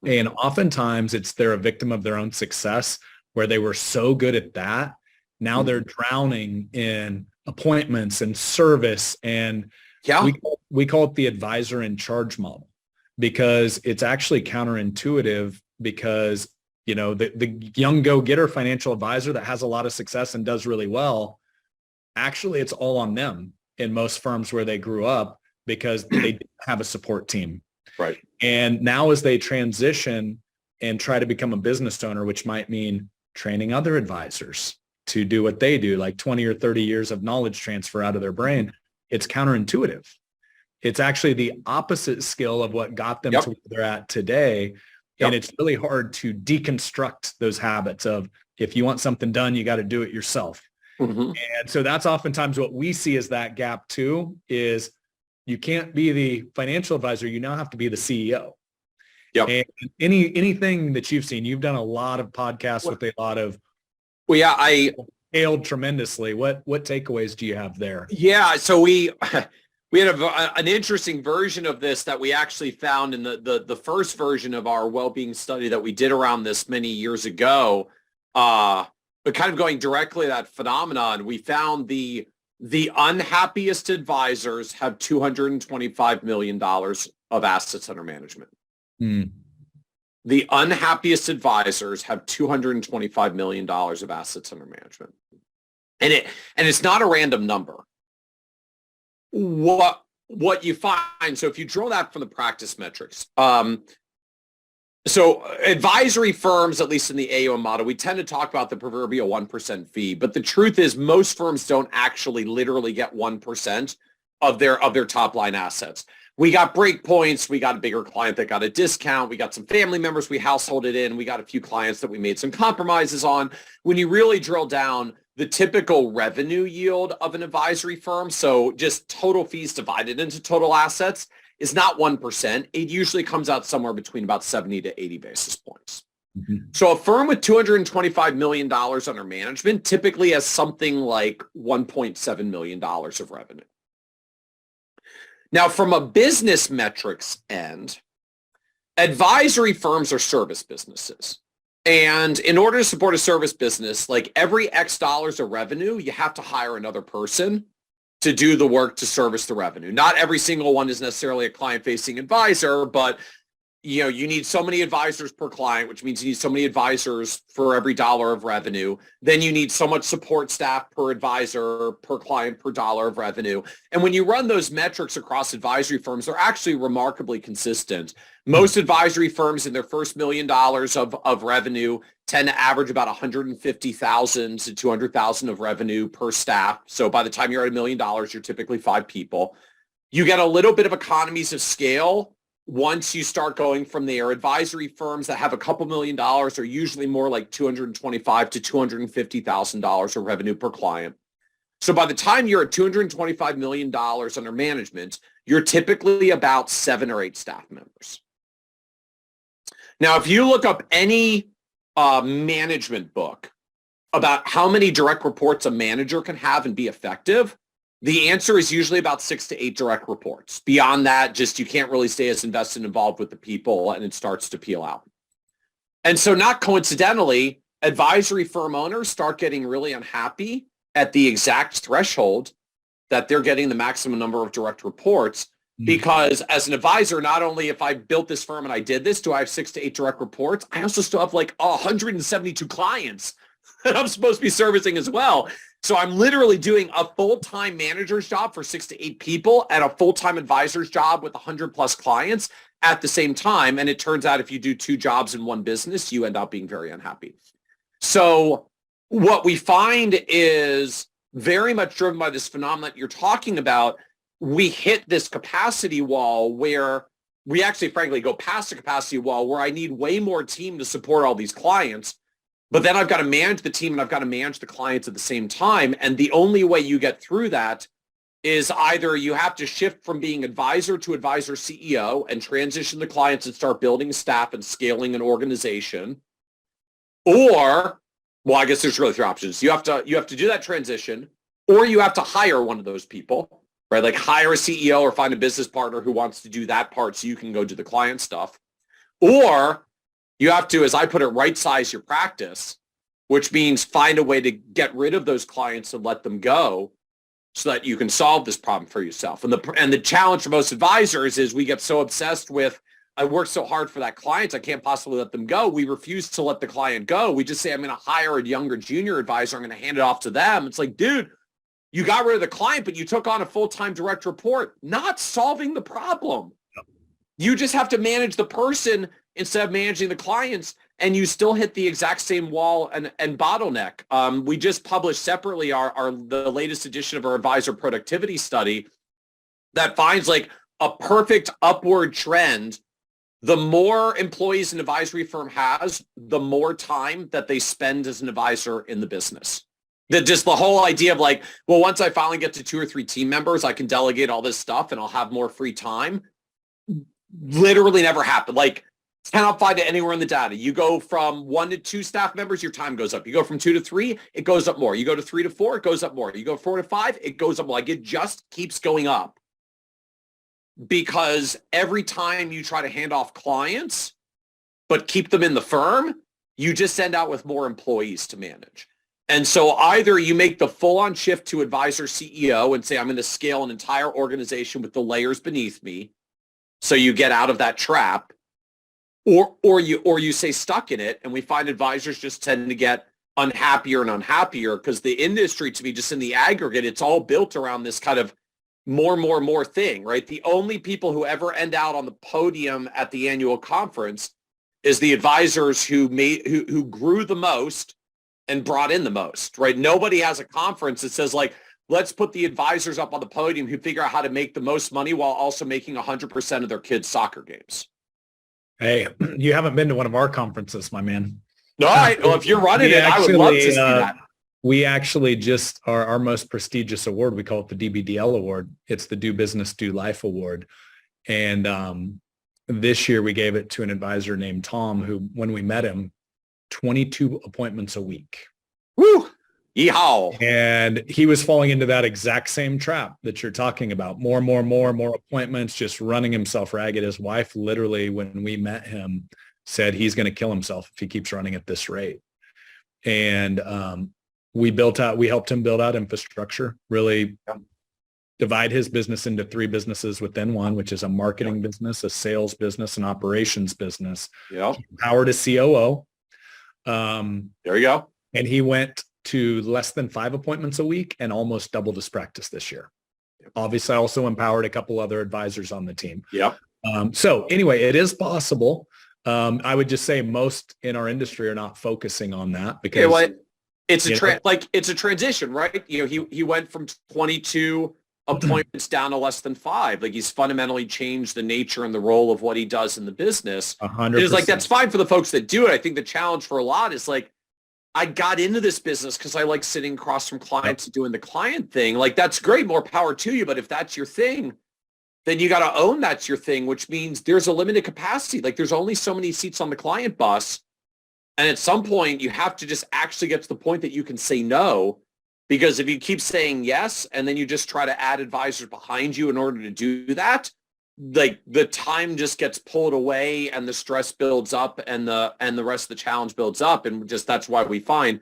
oftentimes they're a victim of their own success, where they were so good at that. Now they're drowning in appointments and service. And we call it the advisor in charge model, because it's actually counterintuitive, because, the young go-getter financial advisor that has a lot of success and does really well, actually it's all on them in most firms where they grew up, because they didn't have a support team. Right. And now as they transition and try to become a business owner, which might mean training other advisors to do what they do, like 20 or 30 years of knowledge transfer out of their brain, it's counterintuitive. It's actually the opposite skill of what got them to where they're at today. And it's really hard to deconstruct those habits of, if you want something done, you got to do it yourself. And so that's oftentimes what we see as that gap too, is you can't be the financial advisor. You now have to be the CEO. And anything that you've seen, you've done a lot of podcasts with a lot of, I hailed tremendously. What takeaways do you have there? Yeah. So we had an interesting version of this that we actually found in the first version of our well-being study that we did around this many years ago. But kind of going directly to that phenomenon, we found the unhappiest advisors have $225 million of assets under management. the unhappiest advisors have $225 million of assets under management. And it's not a random number. What you find, so if you draw that from the practice metrics, so advisory firms, at least in the AUM model, we tend to talk about the proverbial 1% fee, but the truth is most firms don't actually literally get 1% of their top line assets. We got breakpoints, we got a bigger client that got a discount, we got some family members we householded in, we got a few clients that we made some compromises on. When you really drill down, the typical revenue yield of an advisory firm, so just total fees divided into total assets, is not 1%. It usually comes out somewhere between about 70 to 80 basis points. Mm-hmm. So a firm with $225 million under management typically has something like $1.7 million of revenue. Now, from a business metrics end, advisory firms are service businesses. And in order to support a service business, like every X dollars of revenue, you have to hire another person to do the work to service the revenue. Not every single one is necessarily a client-facing advisor, but you need so many advisors per client, which means you need so many advisors for every dollar of revenue. Then you need so much support staff per advisor, per client, per dollar of revenue. And when you run those metrics across advisory firms, they're actually remarkably consistent. Most advisory firms in their first $1 million of revenue tend to average about $150,000 to $200,000 of revenue per staff. So by the time you're at $1 million, you're typically 5 people. You get a little bit of economies of scale once you start going from there. Advisory firms that have a couple $1 million are usually more like $225,000 to $250,000 of revenue per client. So by the time you're at $225 million under management, you're typically about 7 or 8 staff members. Now, if you look up any management book about how many direct reports a manager can have and be effective, the answer is usually about 6 to 8 direct reports. Beyond that, just you can't really stay as invested and involved with the people, and it starts to peel out. And so not coincidentally, advisory firm owners start getting really unhappy at the exact threshold that they're getting the maximum number of direct reports. Because as an advisor, not only if I built this firm and I did this, do I have 6 to 8 direct reports, I also still have like 172 clients that I'm supposed to be servicing as well. So I'm literally doing a full-time manager's job for 6 to 8 people and a full-time advisor's job with 100 plus clients at the same time. And it turns out if you do 2 jobs in one business, you end up being very unhappy. So what we find is very much driven by this phenomenon that you're talking about. We hit this capacity wall where we actually, frankly, go past the capacity wall where I need way more team to support all these clients. But then I've got to manage the team and I've got to manage the clients at the same time. And the only way you get through that is either you have to shift from being advisor to advisor CEO and transition the clients and start building staff and scaling an organization. Or, well, I guess there's really 3 options. You have to do that transition, or you have to hire one of those people. Right? Like hire a CEO or find a business partner who wants to do that part so you can go do the client stuff. Or you have to, as I put it, right size your practice, which means find a way to get rid of those clients and let them go so that you can solve this problem for yourself. And the challenge for most advisors is we get so obsessed with, I worked so hard for that client, I can't possibly let them go. We refuse to let the client go. We just say, I'm going to hire a younger junior advisor. I'm going to hand it off to them. It's like, dude, you got rid of the client, but you took on a full-time direct report, not solving the problem. Yep. You just have to manage the person instead of managing the clients, and you still hit the exact same wall and bottleneck. We just published separately the latest edition of our advisor productivity study that finds like a perfect upward trend. The more employees an advisory firm has, the more time that they spend as an advisor in the business. Just the whole idea of like, well, once I finally get to 2 or 3 team members, I can delegate all this stuff and I'll have more free time. Literally never happened. Like, cannot find it anywhere in the data. You go from 1 to 2 staff members, your time goes up. You go from 2 to 3, it goes up more. You go to 3 to 4, it goes up more. You go 4 to 5, it goes up more. Like, it just keeps going up. Because every time you try to hand off clients, but keep them in the firm, you just end out with more employees to manage. And so either you make the full-on shift to advisor CEO and say, I'm going to scale an entire organization with the layers beneath me, so you get out of that trap, or you stay stuck in it. And we find advisors just tend to get unhappier and unhappier because the industry, to be just in the aggregate, it's all built around this kind of more thing, right? The only people who ever end out on the podium at the annual conference is the advisors who grew the most and brought in the most, right? Nobody has a conference that says like, let's put the advisors up on the podium who figure out how to make the most money while also making 100% of their kids' soccer games. Hey, you haven't been to one of our conferences, my man. All right. Well, if you're running it, I would love to see that. We actually just our most prestigious award. We call it the DBDL award. It's the Do Business, Do Life award. And this year we gave it to an advisor named Tom, who, when we met him, 22 appointments a week. Woo! Yeehaw! And he was falling into that exact same trap that you're talking about. More appointments, just running himself ragged. His wife literally, when we met him, said he's going to kill himself if he keeps running at this rate. And we helped him build out infrastructure, really divide his business into 3 businesses within one, which is a marketing business, a sales business, an operations business. Yeah. Empowered a COO. There you go. And he went to less than 5 appointments a week and almost doubled his practice this year. Obviously, I also empowered a couple other advisors on the team. Yeah. So anyway, it is possible. I would just say most in our industry are not focusing on that because it's a transition, right? You know, he went from 22 appointments down to less than 5. Like he's fundamentally changed the nature and the role of what he does in the business. 100%. It's like, that's fine for the folks that do it. I think the challenge for a lot is like, I got into this business because I like sitting across from clients and doing the client thing. Like, that's great. More power to you. But if that's your thing, then you got to own that's your thing, which means there's a limited capacity. Like there's only so many seats on the client bus. And at some point you have to just actually get to the point that you can say no, because if you keep saying yes, and then you just try to add advisors behind you in order to do that, like the time just gets pulled away and the stress builds up and the rest of the challenge builds up. And just, that's why we find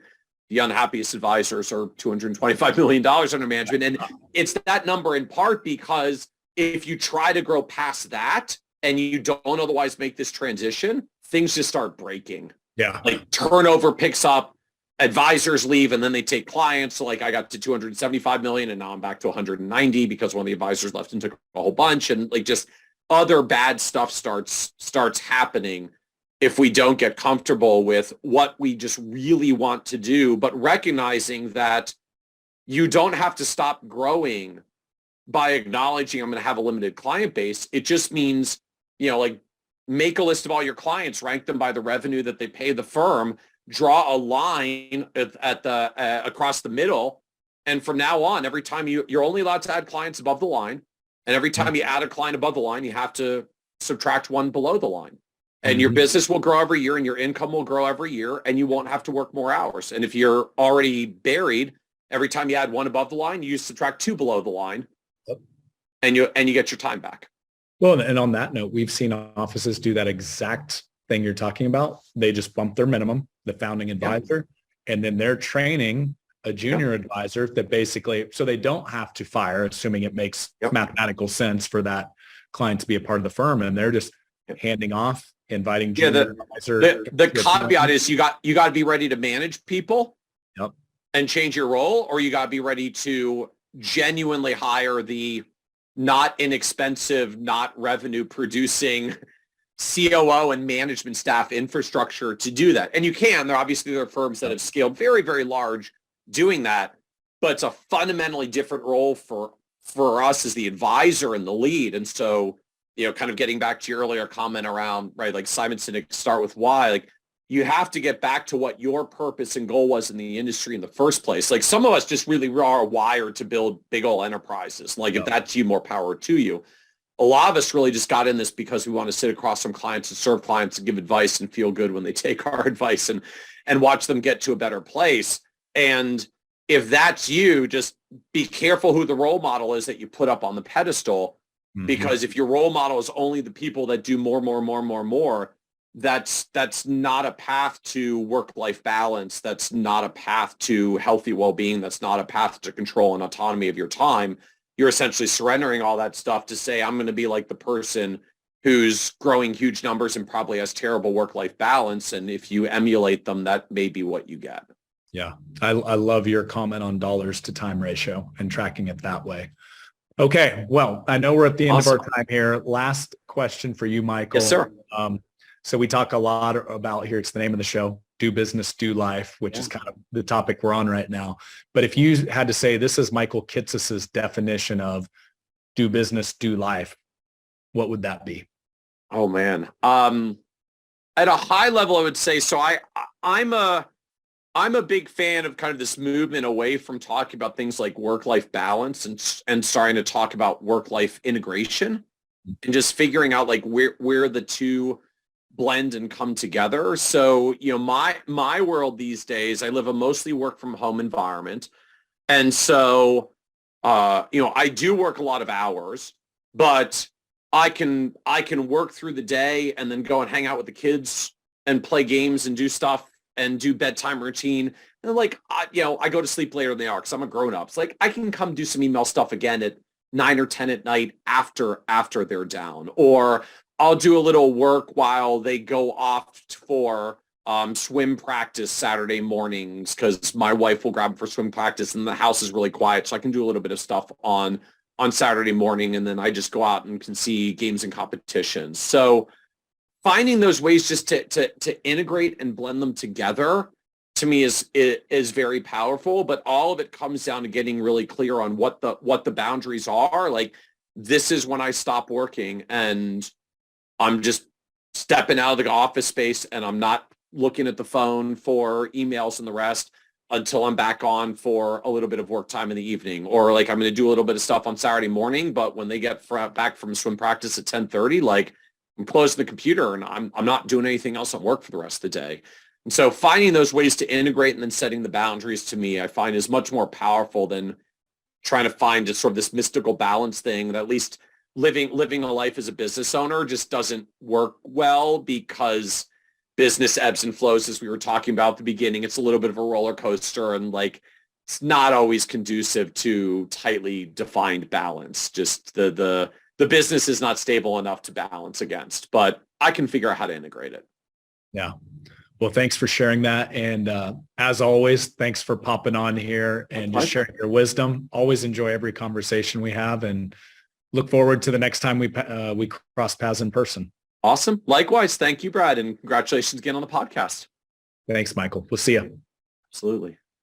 the unhappiest advisors are $225 million under management. And it's that number in part because if you try to grow past that and you don't otherwise make this transition, things just start breaking. Yeah. Like turnover picks up, advisors leave, and then they take clients. So like I got to 275 million and now I'm back to 190 because one of the advisors left and took a whole bunch, and like just other bad stuff starts happening if we don't get comfortable with what we just really want to do, but recognizing that you don't have to stop growing by acknowledging I'm going to have a limited client base. It just means, you know, like make a list of all your clients, rank them by the revenue that they pay the firm, draw a line at the across the middle. And from now on, every time you're only allowed to add clients above the line. And every time you add a client above the line, you have to subtract one below the line. And your business will grow every year and your income will grow every year and you won't have to work more hours. And if you're already buried, every time you add one above the line, you subtract 2 below the line and you get your time back. Well, and on that note, we've seen offices do that exact thing you're talking about. They just bump their minimum, the founding advisor, and then they're training a junior advisor that basically, so they don't have to fire, assuming it makes mathematical sense for that client to be a part of the firm. And they're just handing off, inviting junior advisor. The caveat is you got to be ready to manage people and change your role, or you got to be ready to genuinely hire the not inexpensive, not revenue producing COO and management staff infrastructure to do that. And you can. There are firms that have scaled very, very large doing that, but it's a fundamentally different role for us as the advisor and the lead. And so, you know, kind of getting back to your earlier comment around, right, like Simon Sinek, start with why, like you have to get back to what your purpose and goal was in the industry in the first place. Like some of us just really are wired to build big old enterprises. Like if that's you, more power to you. A lot of us really just got in this because we want to sit across from clients and serve clients and give advice and feel good when they take our advice and watch them get to a better place. And if that's you, just be careful who the role model is that you put up on the pedestal, because if your role model is only the people that do more, that's not a path to work-life balance. That's not a path to healthy well-being. That's not a path to control and autonomy of your time. You're essentially surrendering all that stuff to say, I'm going to be like the person who's growing huge numbers and probably has terrible work-life balance. And if you emulate them, that may be what you get. Yeah. I love your comment on dollars to time ratio and tracking it that way. Okay. Well, I know we're at the end of our time here. Last question for you, Michael. Yes, sir. So we talk a lot about here. It's the name of the show, Do Business, Do Life, which is kind of the topic we're on right now. But if you had to say, this is Michael Kitces' definition of do business, do life, what would that be? Oh man. At a high level, I would say, so I'm a big fan of kind of this movement away from talking about things like work-life balance and starting to talk about work-life integration and just figuring out like where the two blend and come together. So, my world these days, I live a mostly work from home environment. And so, I do work a lot of hours, but I can work through the day and then go and hang out with the kids and play games and do stuff and do bedtime routine. And like, I go to sleep later in the hour because I'm a grown up. So like I can come do some email stuff again at 9 or 10 at night after they're down, or I'll do a little work while they go off for swim practice Saturday mornings because my wife will grab them for swim practice and the house is really quiet. So I can do a little bit of stuff on Saturday morning, and then I just go out and can see games and competitions. So finding those ways just to integrate and blend them together to me is very powerful, but all of it comes down to getting really clear on what the boundaries are. Like, this is when I stop working and I'm just stepping out of the office space and I'm not looking at the phone for emails and the rest until I'm back on for a little bit of work time in the evening. Or like, I'm going to do a little bit of stuff on Saturday morning, but when they get back from swim practice at 10:30, like I'm closing the computer and I'm not doing anything else at work for the rest of the day. And so finding those ways to integrate and then setting the boundaries, to me, I find is much more powerful than trying to find just sort of this mystical balance thing that at least living a life as a business owner just doesn't work well, because business ebbs and flows, as we were talking about at the beginning. It's a little bit of a roller coaster, and like it's not always conducive to tightly defined balance. Just the business is not stable enough to balance against, but I can figure out how to integrate it. Yeah. Well, thanks for sharing that. And as always, thanks for popping on here and just sharing your wisdom. Always enjoy every conversation we have, and look forward to the next time we cross paths in person. Awesome. Likewise. Thank you, Brad. And congratulations again on the podcast. Thanks, Michael. We'll see you. Absolutely.